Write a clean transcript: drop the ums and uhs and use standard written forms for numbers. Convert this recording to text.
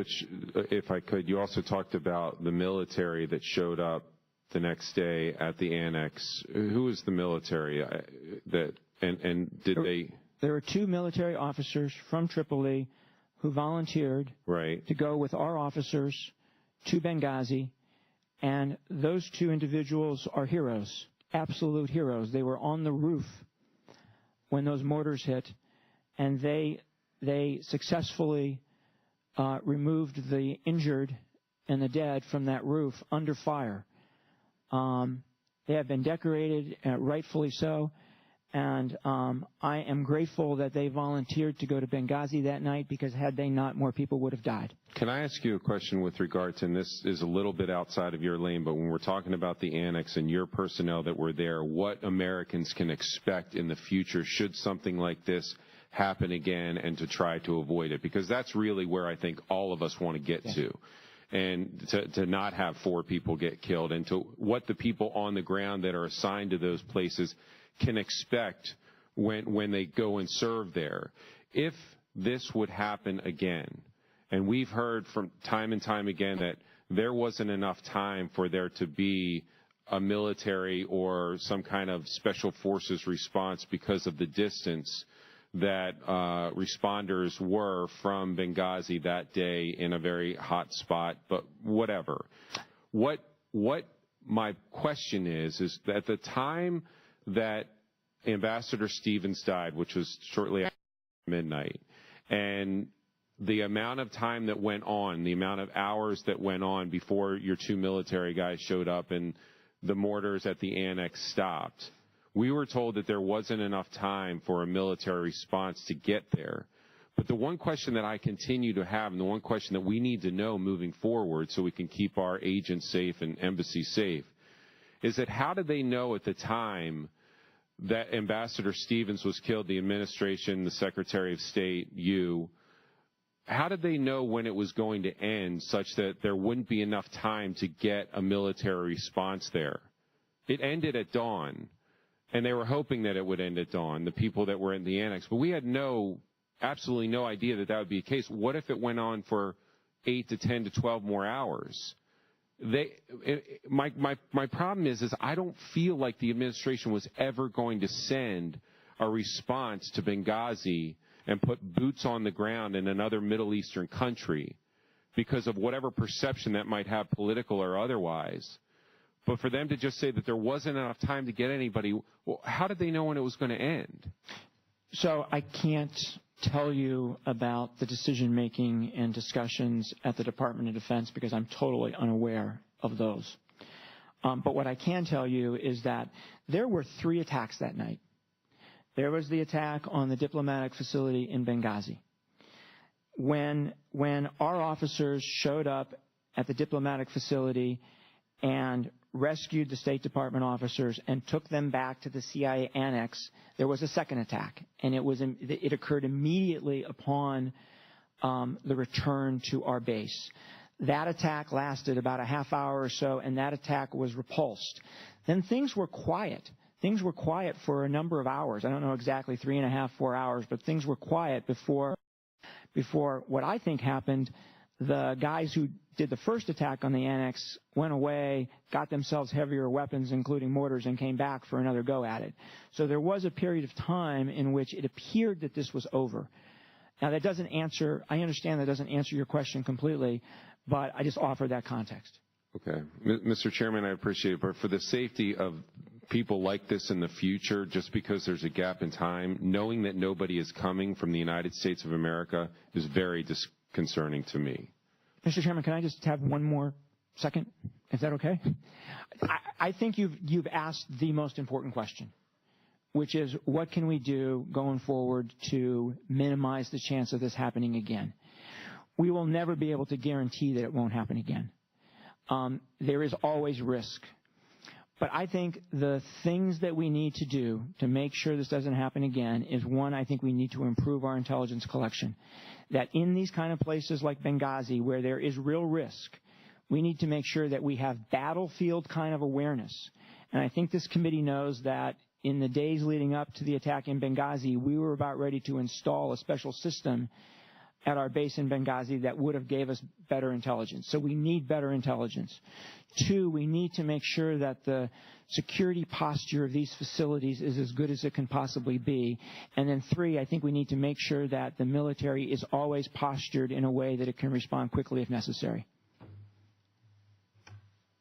if I could, you also talked about the military that showed up the next day at the annex. Who is the military and did they? There were 2 military officers from Tripoli who volunteered to go with our officers to Benghazi, and those 2 individuals are heroes, absolute heroes. They were on the roof when those mortars hit, and they successfully removed the injured and the dead from that roof under fire. They have been decorated, rightfully so, and I am grateful that they volunteered to go to Benghazi that night, because had they not, more people would have died. Can I ask you a question with regard to, and this is a little bit outside of your lane, but when we're talking about the annex and your personnel that were there, what Americans can expect in the future should something like this happen again, and to try to avoid it? Because that's really where I think all of us want to get to. And to not have 4 people get killed, and to what the people on the ground that are assigned to those places can expect when they go and serve there. If this would happen again, and we've heard from time and time again that there wasn't enough time for there to be a military or some kind of special forces response because of the distance that responders were from Benghazi that day in a very hot spot, but whatever. What my question is that at the time that Ambassador Stevens died, which was shortly after midnight, and the amount of time that went on, the amount of hours that went on before your 2 military guys showed up and the mortars at the annex stopped, we were told that there wasn't enough time for a military response to get there. But the one question that I continue to have, and the one question that we need to know moving forward so we can keep our agents safe and embassies safe, is that how did they know at the time that Ambassador Stevens was killed, the administration, the Secretary of State, you, how did they know when it was going to end such that there wouldn't be enough time to get a military response there? It ended at dawn. And they were hoping that it would end at dawn, the people that were in the annex. But we had absolutely no idea that that would be the case. What if it went on for 8 to 10 to 12 more hours? My problem is I don't feel like the administration was ever going to send a response to Benghazi and put boots on the ground in another Middle Eastern country because of whatever perception that might have, political or otherwise. But for them to just say that there wasn't enough time to get anybody, well, how did they know when it was going to end? So I can't tell you about the decision-making and discussions at the Department of Defense because I'm totally unaware of those. But what I can tell you is that there were 3 attacks that night. There was the attack on the diplomatic facility in Benghazi. When our officers showed up at the diplomatic facility and rescued the State Department officers and took them back to the CIA annex, there was a second attack, and it occurred immediately upon the return to our base. That attack lasted about a half hour or so, and that attack was repulsed. Then things were quiet. Things were quiet for a number of hours. I don't know exactly 3.5, 4 hours, but things were quiet before what I think happened. The guys who did the first attack on the annex went away, got themselves heavier weapons, including mortars, and came back for another go at it. So there was a period of time in which it appeared that this was over. Now, that doesn't answer, I understand that doesn't answer your question completely, but I just offer that context. Okay. Mr. Chairman, I appreciate it, but for the safety of people like this in the future, just because there's a gap in time, knowing that nobody is coming from the United States of America is very disconcerting to me. Mr. Chairman, can I just have one more second? Is that okay? I think you've asked the most important question, which is what can we do going forward to minimize the chance of this happening again? We will never be able to guarantee that it won't happen again. There is always risk. But I think the things that we need to do to make sure this doesn't happen again is, one, I think we need to improve our intelligence collection. That in these kind of places like Benghazi, where there is real risk, we need to make sure that we have battlefield kind of awareness. And I think this committee knows that in the days leading up to the attack in Benghazi, we were about ready to install a special system at our base in Benghazi that would have gave us better intelligence. So we need better intelligence. 2, we need to make sure that the security posture of these facilities is as good as it can possibly be. And then 3, I think we need to make sure that the military is always postured in a way that it can respond quickly if necessary.